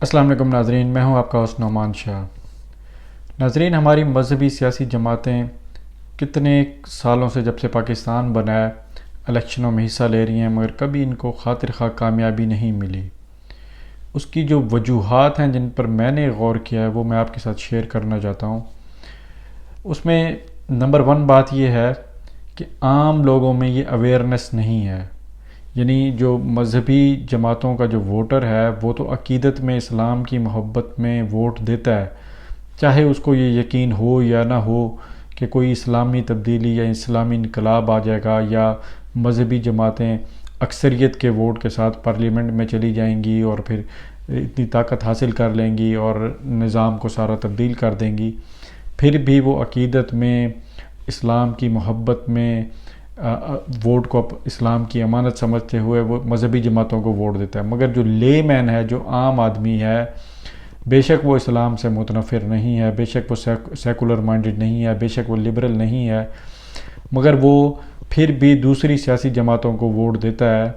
السلام علیکم ناظرین، میں ہوں آپ کا ہوسٹ نعمان شاہ۔ ناظرین، ہماری مذہبی سیاسی جماعتیں کتنے سالوں سے جب سے پاکستان بنا ہے الیکشنوں میں حصہ لے رہی ہیں، مگر کبھی ان کو خاطر خواہ کامیابی نہیں ملی۔ اس کی جو وجوہات ہیں جن پر میں نے غور کیا ہے وہ میں آپ کے ساتھ شیئر کرنا چاہتا ہوں۔ اس میں نمبر 1 بات یہ ہے کہ عام لوگوں میں یہ اویئرنیس نہیں ہے، یعنی جو مذہبی جماعتوں کا جو ووٹر ہے وہ تو عقیدت میں اسلام کی محبت میں ووٹ دیتا ہے، چاہے اس کو یہ یقین ہو یا نہ ہو کہ کوئی اسلامی تبدیلی یا اسلامی انقلاب آ جائے گا، یا مذہبی جماعتیں اکثریت کے ووٹ کے ساتھ پارلیمنٹ میں چلی جائیں گی اور پھر اتنی طاقت حاصل کر لیں گی اور نظام کو سارا تبدیل کر دیں گی، پھر بھی وہ عقیدت میں اسلام کی محبت میں ووٹ کو اسلام کی امانت سمجھتے ہوئے وہ مذہبی جماعتوں کو ووٹ دیتا ہے۔ مگر جو لے مین ہے، جو عام آدمی ہے، بے شک وہ اسلام سے متنفر نہیں ہے، بے شک وہ سیکولر مائنڈڈ نہیں ہے، بے شک وہ لبرل نہیں ہے، مگر وہ پھر بھی دوسری سیاسی جماعتوں کو ووٹ دیتا ہے۔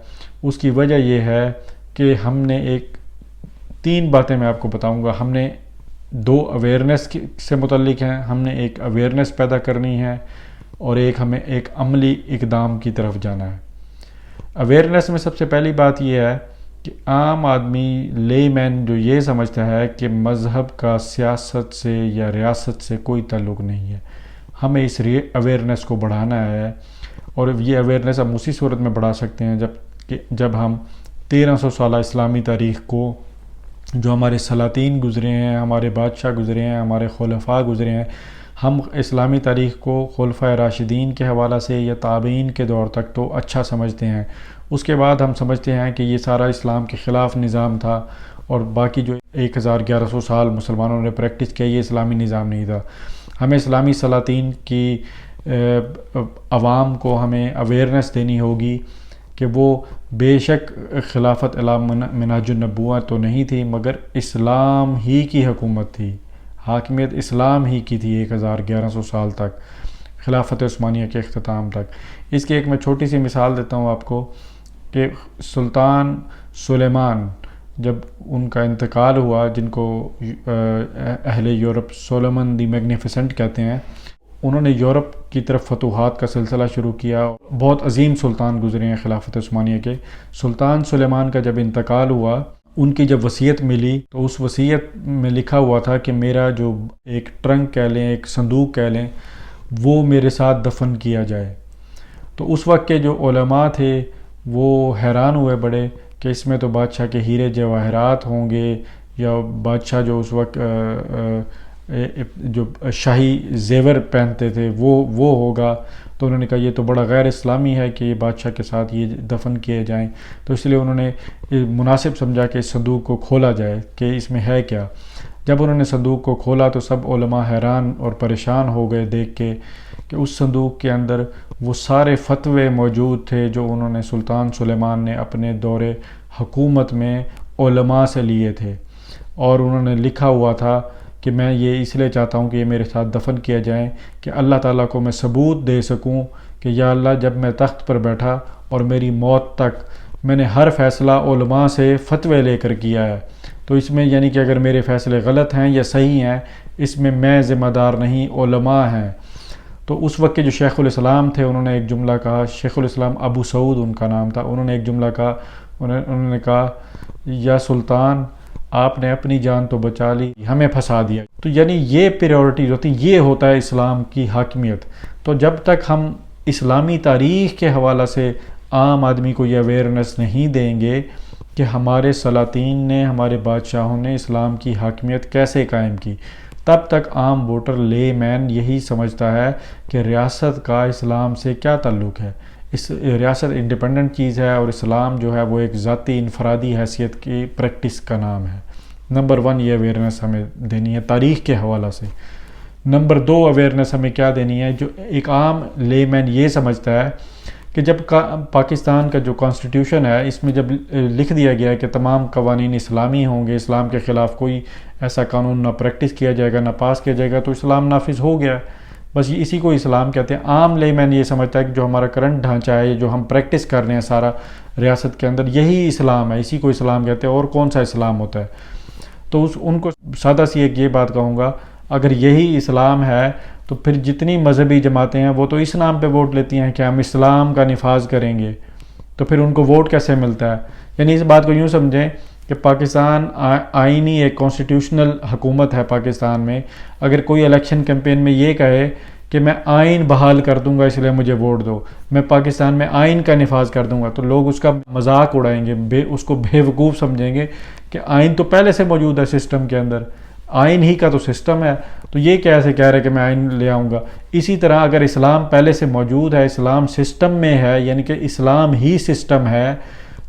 اس کی وجہ یہ ہے کہ ہم نے 3 باتیں میں آپ کو بتاؤں گا۔ ہم نے 2 اویئرنیس سے متعلق ہیں، ہم نے ایک اویئرنیس پیدا کرنی ہے اور ہمیں ایک عملی اقدام کی طرف جانا ہے۔ اویئرنیس میں سب سے پہلی بات یہ ہے کہ عام آدمی لے مین جو یہ سمجھتا ہے کہ مذہب کا سیاست سے یا ریاست سے کوئی تعلق نہیں ہے، ہمیں اس اویئرنیس کو بڑھانا ہے۔ اور یہ اویئرنیس ہم اسی صورت میں بڑھا سکتے ہیں جب ہم 1300 سالہ اسلامی تاریخ کو، جو ہمارے سلاطین گزرے ہیں، ہمارے بادشاہ گزرے ہیں، ہمارے خلفاء گزرے ہیں، ہم اسلامی تاریخ کو خلفائے راشدین کے حوالہ سے یا تابعین کے دور تک تو اچھا سمجھتے ہیں، اس کے بعد ہم سمجھتے ہیں کہ یہ سارا اسلام کے خلاف نظام تھا، اور باقی جو 1100 سال مسلمانوں نے پریکٹس کیا یہ اسلامی نظام نہیں تھا۔ ہمیں اسلامی سلاطین کی عوام کو ہمیں اویئرنیس دینی ہوگی کہ وہ بے شک خلافت اعلی منہاج النبوہ تو نہیں تھی، مگر اسلام ہی کی حکومت تھی، حاکمیت اسلام ہی کی تھی 1100 سال تک، خلافت عثمانیہ کے اختتام تک۔ اس کی ایک میں چھوٹی سی مثال دیتا ہوں آپ کو کہ سلطان سلیمان جب ان کا انتقال ہوا، جن کو اہل یورپ سولومن دی میگنیفیسنٹ کہتے ہیں، انہوں نے یورپ کی طرف فتوحات کا سلسلہ شروع کیا۔ بہت عظیم سلطان گزرے ہیں خلافت عثمانیہ کے۔ سلطان سلیمان کا جب انتقال ہوا، ان کی جب وصیت ملی تو اس وصیت میں لکھا ہوا تھا کہ میرا جو ایک ٹرنک کہہ لیں، ایک صندوق کہہ لیں، وہ میرے ساتھ دفن کیا جائے۔ تو اس وقت کے جو علماء تھے وہ حیران ہوئے بڑے کہ اس میں تو بادشاہ کے ہیرے جواہرات ہوں گے، یا بادشاہ جو اس وقت جو شاہی زیور پہنتے تھے وہ ہوگا۔ تو انہوں نے کہا یہ تو بڑا غیر اسلامی ہے کہ یہ بادشاہ کے ساتھ یہ دفن کیے جائیں، تو اس لیے انہوں نے مناسب سمجھا کہ اس صندوق کو کھولا جائے کہ اس میں ہے کیا۔ جب انہوں نے صندوق کو کھولا تو سب علماء حیران اور پریشان ہو گئے دیکھ کے کہ اس صندوق کے اندر وہ سارے فتوے موجود تھے جو انہوں نے سلطان سلیمان نے اپنے دور حکومت میں علماء سے لیے تھے، اور انہوں نے لکھا ہوا تھا کہ میں یہ اس لیے چاہتا ہوں کہ یہ میرے ساتھ دفن کیا جائیں کہ اللہ تعالیٰ کو میں ثبوت دے سکوں کہ یا اللہ، جب میں تخت پر بیٹھا اور میری موت تک میں نے ہر فیصلہ علماء سے فتوے لے کر کیا ہے، تو اس میں یعنی کہ اگر میرے فیصلے غلط ہیں یا صحیح ہیں، اس میں میں ذمہ دار نہیں، علماء ہیں۔ تو اس وقت کے جو شیخ الاسلام تھے انہوں نے ایک جملہ کہا، شیخ الاسلام ابو سعود ان کا نام تھا، انہوں نے ایک جملہ کہا، انہوں نے کہا یا سلطان، آپ نے اپنی جان تو بچا لی، ہمیں پھنسا دیا۔ تو یعنی یہ پریورٹیز ہوتی، یہ ہوتا ہے اسلام کی حاکمیت۔ تو جب تک ہم اسلامی تاریخ کے حوالہ سے عام آدمی کو یہ اویئرنیس نہیں دیں گے کہ ہمارے سلاطین نے، ہمارے بادشاہوں نے اسلام کی حاکمیت کیسے قائم کی، تب تک عام ووٹر لے مین یہی سمجھتا ہے کہ ریاست کا اسلام سے کیا تعلق ہے، اس ریاست انڈیپینڈنٹ چیز ہے اور اسلام جو ہے وہ ایک ذاتی انفرادی حیثیت کی پریکٹس کا نام ہے۔ نمبر 1 یہ اویئرنیس ہمیں دینی ہے تاریخ کے حوالہ سے۔ نمبر 2 اویئرنیس ہمیں کیا دینی ہے، جو ایک عام لے مین یہ سمجھتا ہے کہ جب پاکستان کا جو کانسٹیٹیوشن ہے اس میں جب لکھ دیا گیا ہے کہ تمام قوانین اسلامی ہوں گے، اسلام کے خلاف کوئی ایسا قانون نہ پریکٹس کیا جائے گا، نہ پاس کیا جائے گا، تو اسلام نافذ ہو گیا، بس اسی کو اسلام کہتے ہیں۔ عام لے مین یہ سمجھتا ہے کہ جو ہمارا کرنٹ ڈھانچہ ہے، جو ہم پریکٹس کر رہے ہیں سارا ریاست کے اندر، یہی اسلام ہے، اسی کو اسلام کہتے ہیں، اور کون سا اسلام ہوتا ہے۔ تو ان کو سادہ سی ایک یہ بات کہوں گا، اگر یہی اسلام ہے تو پھر جتنی مذہبی جماعتیں ہیں وہ تو اس نام پہ ووٹ لیتی ہیں کہ ہم اسلام کا نفاذ کریں گے، تو پھر ان کو ووٹ کیسے ملتا ہے؟ یعنی اس بات کو یوں سمجھیں کہ پاکستان آئینی ایک کانسٹیٹیوشنل حکومت ہے پاکستان میں، اگر کوئی الیکشن کیمپین میں یہ کہے کہ میں آئین بحال کر دوں گا اس لیے مجھے ووٹ دو، میں پاکستان میں آئین کا نفاذ کر دوں گا، تو لوگ اس کا مذاق اڑائیں گے، اس کو بے وقوف سمجھیں گے کہ آئین تو پہلے سے موجود ہے سسٹم کے اندر، آئین ہی کا تو سسٹم ہے، تو یہ کیسے کہہ رہے کہ میں آئین لے آؤں گا؟ اسی طرح اگر اسلام پہلے سے موجود ہے، اسلام سسٹم میں ہے، یعنی کہ اسلام ہی سسٹم ہے،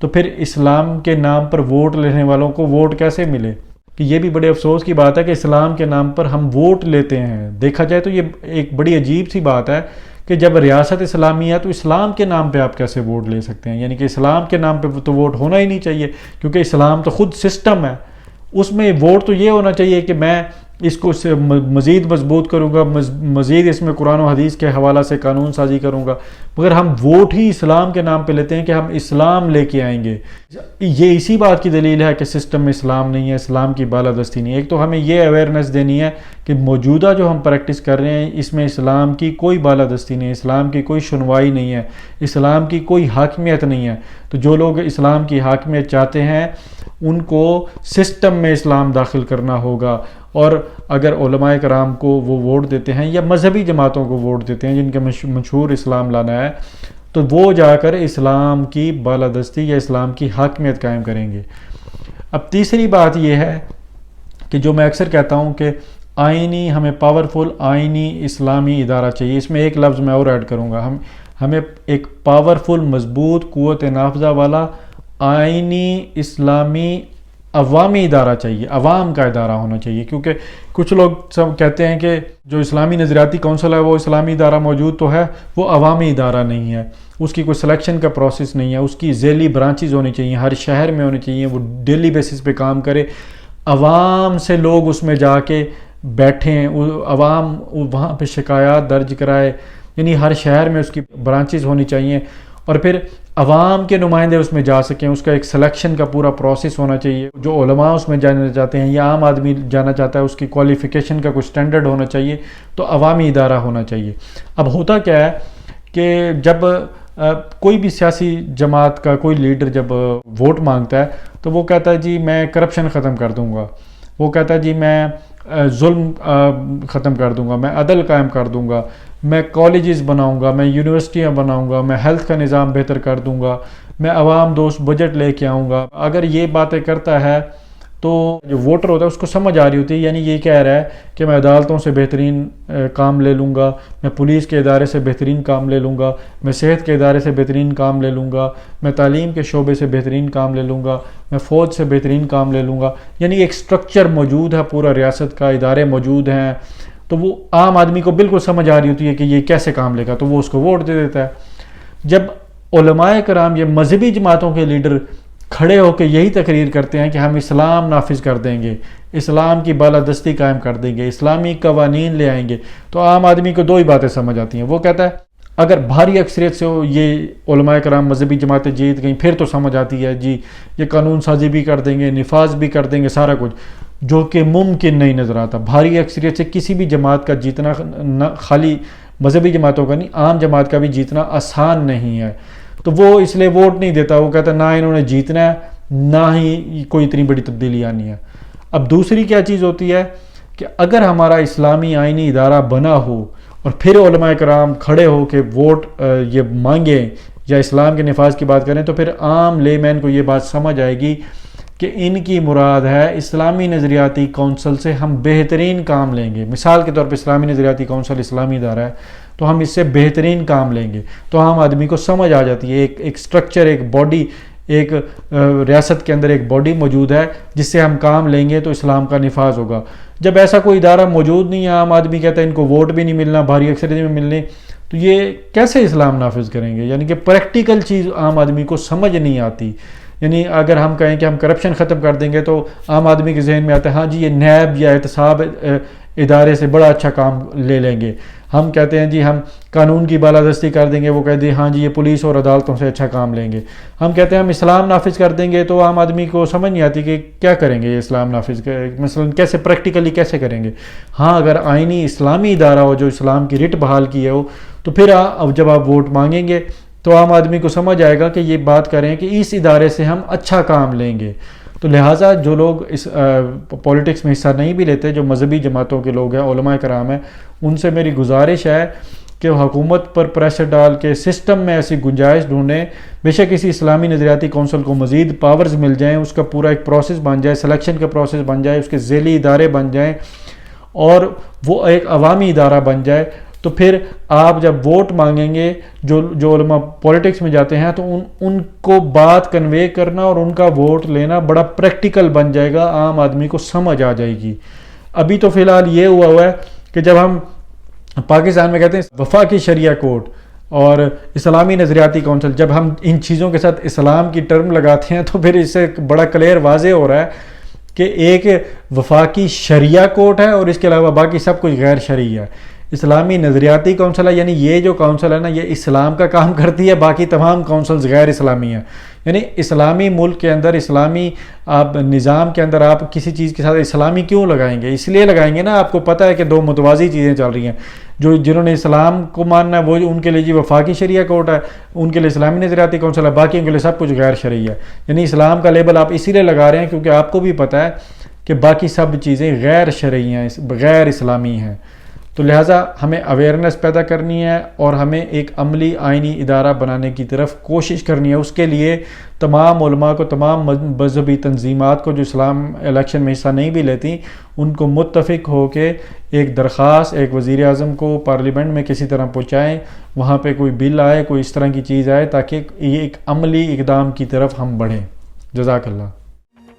تو پھر اسلام کے نام پر ووٹ لینے والوں کو ووٹ کیسے ملے؟ کہ یہ بھی بڑے افسوس کی بات ہے کہ اسلام کے نام پر ہم ووٹ لیتے ہیں۔ دیکھا جائے تو یہ ایک بڑی عجیب سی بات ہے کہ جب ریاست اسلامی ہے تو اسلام کے نام پہ آپ کیسے ووٹ لے سکتے ہیں؟ یعنی کہ اسلام کے نام پہ تو ووٹ ہونا ہی نہیں چاہیے، کیونکہ اسلام تو خود سسٹم ہے، اس میں ووٹ تو یہ ہونا چاہیے کہ میں اس کو مزید مضبوط کروں گا، مزید اس میں قرآن و حدیث کے حوالہ سے قانون سازی کروں گا، مگر ہم ووٹ ہی اسلام کے نام پہ لیتے ہیں کہ ہم اسلام لے کے آئیں گے۔ یہ اسی بات کی دلیل ہے کہ سسٹم میں اسلام نہیں ہے، اسلام کی بالادستی نہیں ہے۔ ایک تو ہمیں یہ اویئرنیس دینی ہے کہ موجودہ جو ہم پریکٹس کر رہے ہیں اس میں اسلام کی کوئی بالادستی نہیں ہے، اسلام کی کوئی سنوائی نہیں ہے، اسلام کی کوئی حاکمیت نہیں ہے۔ تو جو لوگ اسلام کی حاکمیت چاہتے ہیں ان کو سسٹم میں اسلام داخل کرنا ہوگا، اور اگر علماء کرام کو وہ ووٹ دیتے ہیں یا مذہبی جماعتوں کو ووٹ دیتے ہیں جن کے مشہور اسلام لانا ہے، تو وہ جا کر اسلام کی بالادستی یا اسلام کی حاکمیت قائم کریں گے۔ اب تیسری بات یہ ہے کہ جو میں اکثر کہتا ہوں کہ آئینی، ہمیں پاورفل آئینی اسلامی ادارہ چاہیے، اس میں ایک لفظ میں اور ایڈ کروں گا، ہمیں ایک پاورفل مضبوط قوت نافذہ والا آئینی اسلامی عوامی ادارہ چاہیے، عوام کا ادارہ ہونا چاہیے، کیونکہ کچھ لوگ سب کہتے ہیں کہ جو اسلامی نظریاتی کونسل ہے وہ اسلامی ادارہ موجود تو ہے، وہ عوامی ادارہ نہیں ہے، اس کی کوئی سلیکشن کا پروسیس نہیں ہے، اس کی ذیلی برانچز ہونی چاہیے، ہر شہر میں ہونی چاہیے، وہ ڈیلی بیسس پہ کام کرے، عوام سے لوگ اس میں جا کے بیٹھیں، عوام وہاں پہ شکایات درج کرائے، یعنی ہر شہر میں اس کی برانچز ہونی چاہیے، اور پھر عوام کے نمائندے اس میں جا سکیں، اس کا ایک سلیکشن کا پورا پروسیس ہونا چاہیے، جو علماء اس میں جانا چاہتے ہیں یا عام آدمی جانا چاہتا ہے اس کی کوالیفیکیشن کا کوئی سٹینڈرڈ ہونا چاہیے، تو عوامی ادارہ ہونا چاہیے۔ اب ہوتا کیا ہے کہ جب کوئی بھی سیاسی جماعت کا کوئی لیڈر جب ووٹ مانگتا ہے تو وہ کہتا ہے جی میں کرپشن ختم کر دوں گا، وہ کہتا ہے جی میں ظلم ختم کر دوں گا، میں عدل قائم کر دوں گا، میں کالجز بناؤں گا، میں یونیورسٹیاں بناؤں گا، میں ہیلتھ کا نظام بہتر کر دوں گا، میں عوام دوست بجٹ لے کے آؤں گا۔ اگر یہ باتیں کرتا ہے تو جو ووٹر ہوتا ہے اس کو سمجھ آ رہی ہوتی ہے، یعنی یہ کہہ رہا ہے کہ میں عدالتوں سے بہترین کام لے لوں گا، میں پولیس کے ادارے سے بہترین کام لے لوں گا، میں صحت کے ادارے سے بہترین کام لے لوں گا، میں تعلیم کے شعبے سے بہترین کام لے لوں گا، میں فوج سے بہترین کام لے لوں گا، یعنی ایک سٹرکچر موجود ہے، پورا ریاست کا ادارے موجود ہیں، تو وہ عام آدمی کو بالکل سمجھ آ رہی ہوتی ہے کہ یہ کیسے کام لے گا، تو وہ اس کو ووٹ دے دیتا ہے۔ جب علماء کرام، یہ مذہبی جماعتوں کے لیڈر کھڑے ہو کے یہی تقریر کرتے ہیں کہ ہم اسلام نافذ کر دیں گے، اسلام کی بالادستی قائم کر دیں گے، اسلامی قوانین لے آئیں گے، تو عام آدمی کو دو ہی باتیں سمجھ آتی ہیں۔ وہ کہتا ہے اگر بھاری اکثریت سے یہ علماء کرام مذہبی جماعتیں جیت گئیں پھر تو سمجھ آتی ہے جی یہ قانون سازی بھی کر دیں گے، نفاذ بھی کر دیں گے، سارا کچھ، جو کہ ممکن نہیں نظر آتا۔ بھاری اکثریت سے کسی بھی جماعت کا جیتنا، خالی مذہبی جماعتوں کا نہیں، عام جماعت کا بھی جیتنا آسان نہیں ہے، تو وہ اس لیے ووٹ نہیں دیتا۔ وہ کہتا ہے نہ انہوں نے جیتنا ہے، نہ ہی کوئی اتنی بڑی تبدیلی آنی ہے۔ اب دوسری کیا چیز ہوتی ہے کہ اگر ہمارا اسلامی آئینی ادارہ بنا ہو اور پھر علماء کرام کھڑے ہو کے ووٹ یہ مانگیں یا اسلام کے نفاذ کی بات کریں، تو پھر عام لے مین کو یہ بات سمجھ آئے گی کہ ان کی مراد ہے اسلامی نظریاتی کونسل سے ہم بہترین کام لیں گے۔ مثال کے طور پہ اسلامی نظریاتی کونسل اسلامی ادارہ ہے تو ہم اس سے بہترین کام لیں گے، تو عام آدمی کو سمجھ آ جاتی ہے ایک سٹرکچر، ایک باڈی، ایک ریاست کے اندر ایک باڈی موجود ہے جس سے ہم کام لیں گے تو اسلام کا نفاذ ہوگا۔ جب ایسا کوئی ادارہ موجود نہیں ہے، عام آدمی کہتا ہے ان کو ووٹ بھی نہیں ملنا، بھاری اکثریت میں ملنے، تو یہ کیسے اسلام نافذ کریں گے؟ یعنی کہ پریکٹیکل چیز عام آدمی کو سمجھ نہیں آتی۔ یعنی اگر ہم کہیں کہ ہم کرپشن ختم کر دیں گے تو عام آدمی کے ذہن میں آتا ہے ہاں جی یہ نیب یا احتساب ادارے سے بڑا اچھا کام لے لیں گے. ہم کہتے ہیں جی ہم قانون کی بالادستی کر دیں گے, وہ کہتے ہیں ہاں جی یہ پولیس اور عدالتوں سے اچھا کام لیں گے. ہم کہتے ہیں ہم اسلام نافذ کر دیں گے, تو عام آدمی کو سمجھ نہیں آتی کہ کیا کریں گے یہ اسلام نافذ, مثلا کیسے پریکٹیکلی کیسے کریں گے. ہاں اگر آئینی اسلامی ادارہ ہو جو اسلام کی رٹ بحال کیے ہو, تو پھر اب جب آپ ووٹ مانگیں گے تو عام آدمی کو سمجھ آئے گا کہ یہ بات کریں کہ اس ادارے سے ہم اچھا کام لیں گے. تو لہٰذا جو لوگ اس پولیٹکس میں حصہ نہیں بھی لیتے, جو مذہبی جماعتوں کے لوگ ہیں, علماء کرام ہیں, ان سے میری گزارش ہے کہ حکومت پر پریشر ڈال کے سسٹم میں ایسی گنجائش ڈھونڈیں. بے شک کسی اسلامی نظریاتی کونسل کو مزید پاورز مل جائیں, اس کا پورا ایک پروسیس بن جائے, سلیکشن کا پروسیس بن جائے, اس کے ذیلی ادارے بن جائیں اور وہ ایک عوامی ادارہ بن جائے. تو پھر آپ جب ووٹ مانگیں گے, جو علماء پولیٹکس میں جاتے ہیں, تو ان کو بات کنوے کرنا اور ان کا ووٹ لینا بڑا پریکٹیکل بن جائے گا, عام آدمی کو سمجھ آ جائے گی. ابھی تو فی الحال یہ ہوا ہے کہ جب ہم پاکستان میں کہتے ہیں وفاقی شریعہ کورٹ اور اسلامی نظریاتی کونسل, جب ہم ان چیزوں کے ساتھ اسلام کی ٹرم لگاتے ہیں تو پھر اس سے بڑا کلیئر واضح ہو رہا ہے کہ ایک وفاقی شریعہ کورٹ ہے اور اس کے علاوہ باقی سب کچھ غیر شرعی ہے. اسلامی نظریاتی کونسل ہے, یعنی یہ جو کونسل ہے نا یہ اسلام کا کام کرتی ہے, باقی تمام کونسلز غیر اسلامی ہیں. یعنی اسلامی ملک کے اندر, اسلامی آپ نظام کے اندر آپ کسی چیز کے ساتھ اسلامی کیوں لگائیں گے؟ اس لیے لگائیں گے نا, آپ کو پتہ ہے کہ دو متوازی چیزیں چل رہی ہیں. جنہوں نے اسلام کو ماننا ہے وہ ان کے لیے جی وفاقی شریعہ کورٹ ہے, ان کے لیے اسلامی نظریاتی کونسل ہے, باقی ان کے لیے سب کچھ غیر شرعی ہے. یعنی اسلام کا لیبل آپ اسی لیے لگا رہے ہیں کیونکہ آپ کو بھی پتہ ہے کہ باقی سب چیزیں غیر شرعی ہیں, غیر اسلامی ہیں. تو لہٰذا ہمیں اویئرنیس پیدا کرنی ہے اور ہمیں ایک عملی آئینی ادارہ بنانے کی طرف کوشش کرنی ہے. اس کے لیے تمام علماء کو, تمام مذہبی تنظیمات کو جو اسلام الیکشن میں حصہ نہیں بھی لیتی, ان کو متفق ہو کے ایک درخواست ایک وزیر اعظم کو پارلیمنٹ میں کسی طرح پہنچائیں, وہاں پہ کوئی بل آئے, کوئی اس طرح کی چیز آئے تاکہ یہ ایک عملی اقدام کی طرف ہم بڑھیں. جزاک اللہ.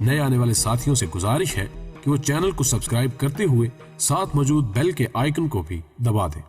نئے آنے والے ساتھیوں سے گزارش ہے کہ وہ چینل کو سبسکرائب کرتے ہوئے ساتھ موجود بیل کے آئیکن کو بھی دبا دیں.